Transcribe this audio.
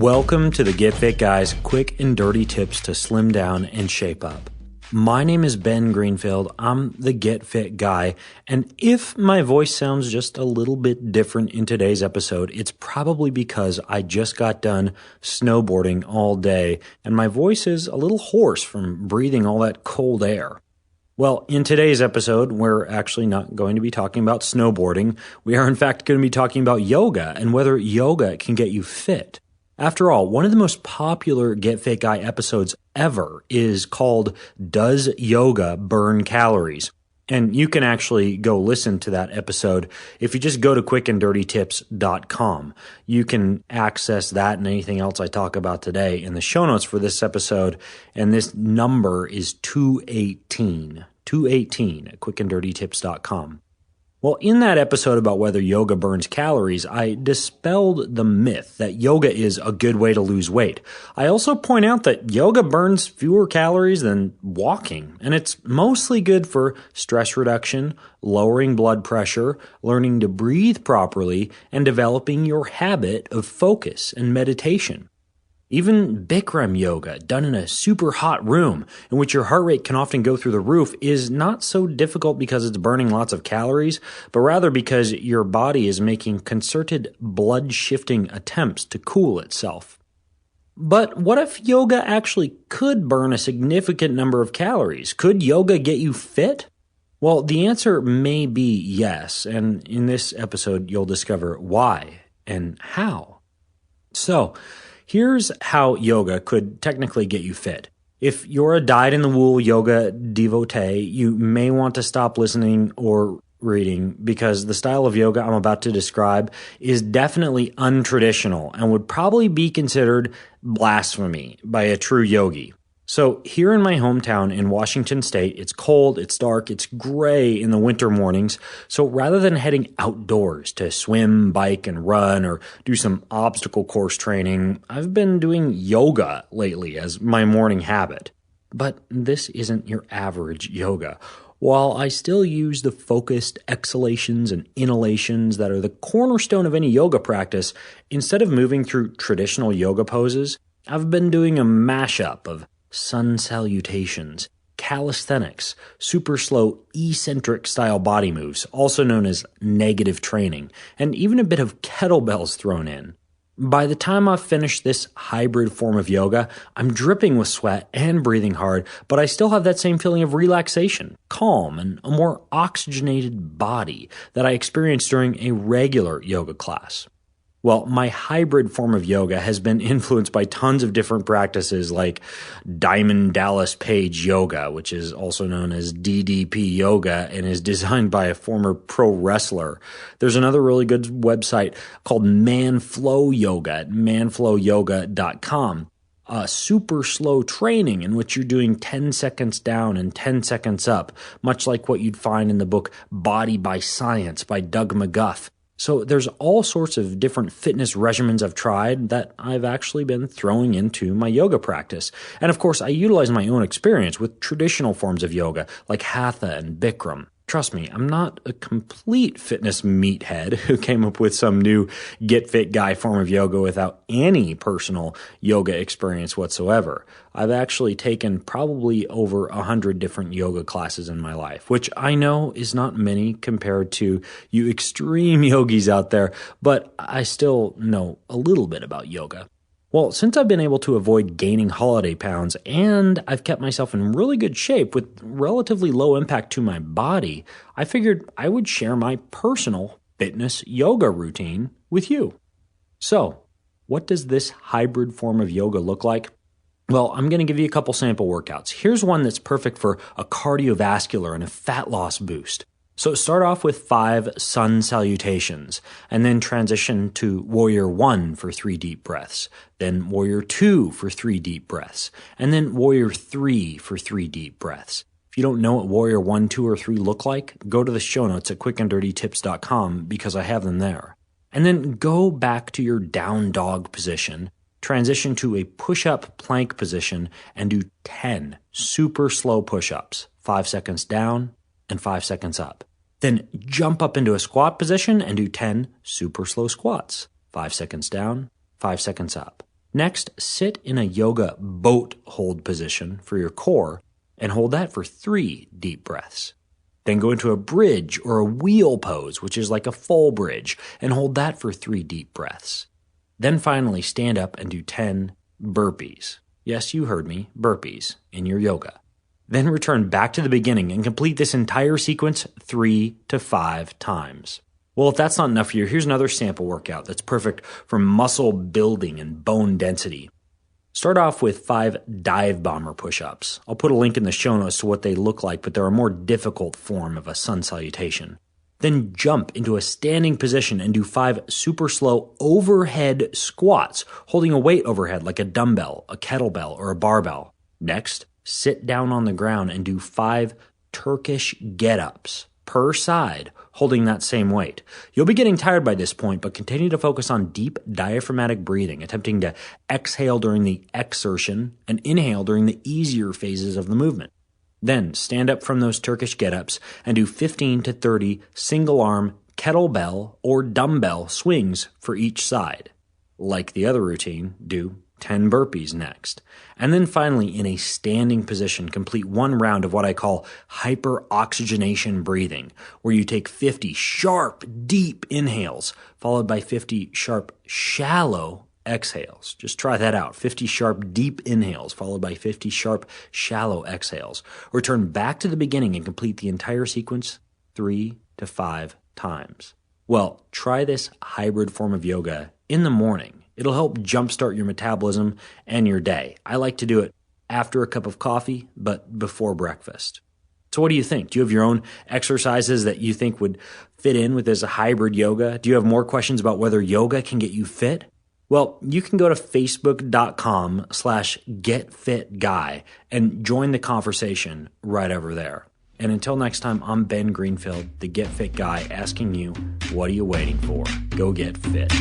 Welcome to the Get Fit Guys quick and dirty tips to slim down and shape up. My name is Ben Greenfield. I'm the Get Fit Guy, and if my voice sounds just a little bit different in today's episode, it's probably because I just got done snowboarding all day, and my voice is a little hoarse from breathing all that cold air. Well, in today's episode, we're actually not going to be talking about snowboarding. We are in fact going to be talking about yoga and whether yoga can get you fit. After all, one of the most popular Get Fit Guy episodes ever is called Does Yoga Burn Calories? And you can actually go listen to that episode if you just go to quickanddirtytips.com. You can access that and anything else I talk about today in the show notes for this episode. And this number is 218 at quickanddirtytips.com. Well, in that episode about whether yoga burns calories, I dispelled the myth that yoga is a good way to lose weight. I also point out that yoga burns fewer calories than walking, and it's mostly good for stress reduction, lowering blood pressure, learning to breathe properly, and developing your habit of focus and meditation. Even Bikram yoga, done in a super hot room in which your heart rate can often go through the roof, is not so difficult because it's burning lots of calories, but rather because your body is making concerted blood-shifting attempts to cool itself. But what if yoga actually could burn a significant number of calories? Could yoga get you fit? Well, the answer may be yes, and in this episode you'll discover why and how. So, here's how yoga could technically get you fit. If you're a dyed-in-the-wool yoga devotee, you may want to stop listening or reading because the style of yoga I'm about to describe is definitely untraditional and would probably be considered blasphemy by a true yogi. So here in my hometown in Washington State, it's cold, it's dark, it's gray in the winter mornings. So rather than heading outdoors to swim, bike, and run or do some obstacle course training, I've been doing yoga lately as my morning habit. But this isn't your average yoga. While I still use the focused exhalations and inhalations that are the cornerstone of any yoga practice, instead of moving through traditional yoga poses, I've been doing a mashup of sun salutations, calisthenics, super slow eccentric style body moves, also known as negative training, and even a bit of kettlebells thrown in. By the time I've finished this hybrid form of yoga, I'm dripping with sweat and breathing hard, but I still have that same feeling of relaxation, calm, and a more oxygenated body that I experienced during a regular yoga class. Well, my hybrid form of yoga has been influenced by tons of different practices like Diamond Dallas Page Yoga, which is also known as DDP Yoga and is designed by a former pro wrestler. There's another really good website called Manflow Yoga at manflowyoga.com. A super slow training in which you're doing 10 seconds down and 10 seconds up, much like what you'd find in the book Body by Science by Doug McGuff. So there's all sorts of different fitness regimens I've tried that I've actually been throwing into my yoga practice. And of course, I utilize my own experience with traditional forms of yoga like Hatha and Bikram. Trust me, I'm not a complete fitness meathead who came up with some new Get Fit Guy form of yoga without any personal yoga experience whatsoever. I've actually taken probably over 100 different yoga classes in my life, which I know is not many compared to you extreme yogis out there, but I still know a little bit about yoga. Well, since I've been able to avoid gaining holiday pounds and I've kept myself in really good shape with relatively low impact to my body, I figured I would share my personal fitness yoga routine with you. So, what does this hybrid form of yoga look like? Well, I'm going to give you a couple sample workouts. Here's one that's perfect for a cardiovascular and a fat loss boost. So start off with 5 sun salutations, and then transition to Warrior 1 for 3 deep breaths, then Warrior 2 for 3 deep breaths, and then Warrior 3 for 3 deep breaths. If you don't know what Warrior 1, 2, or 3 look like, go to the show notes at quickanddirtytips.com because I have them there. And then go back to your down dog position, transition to a push-up plank position, and do 10 super slow push-ups, 5 seconds down and 5 seconds up. Then jump up into a squat position and do 10 super slow squats, 5 seconds down, 5 seconds up. Next, sit in a yoga boat hold position for your core and hold that for 3 deep breaths. Then go into a bridge or a wheel pose, which is like a full bridge, and hold that for 3 deep breaths. Then finally stand up and do 10 burpees. Yes, you heard me, burpees in your yoga. Then return back to the beginning and complete this entire sequence 3 to 5 times. Well, if that's not enough for you, here's another sample workout that's perfect for muscle building and bone density. Start off with 5 dive bomber push-ups. I'll put a link in the show notes to what they look like, but they're a more difficult form of a sun salutation. Then jump into a standing position and do 5 super slow overhead squats, holding a weight overhead like a dumbbell, a kettlebell, or a barbell. Next, sit down on the ground and do 5 Turkish get-ups per side, holding that same weight. You'll be getting tired by this point, but continue to focus on deep diaphragmatic breathing, attempting to exhale during the exertion and inhale during the easier phases of the movement. Then stand up from those Turkish get-ups and do 15 to 30 single-arm kettlebell or dumbbell swings for each side. Like the other routine, do 10 burpees next. And then finally, in a standing position, complete 1 round of what I call hyperoxygenation breathing, where you take 50 sharp, deep inhales, followed by 50 sharp, shallow exhales. Just try that out. 50 sharp, deep inhales, followed by 50 sharp, shallow exhales. Return back to the beginning and complete the entire sequence 3 to 5 times. Well, try this hybrid form of yoga in the morning. It'll help jumpstart your metabolism and your day. I like to do it after a cup of coffee, but before breakfast. So what do you think? Do you have your own exercises that you think would fit in with this hybrid yoga? Do you have more questions about whether yoga can get you fit? Well, you can go to facebook.com/getfitguy and join the conversation right over there. And until next time, I'm Ben Greenfield, the Get Fit Guy, asking you, what are you waiting for? Go get fit.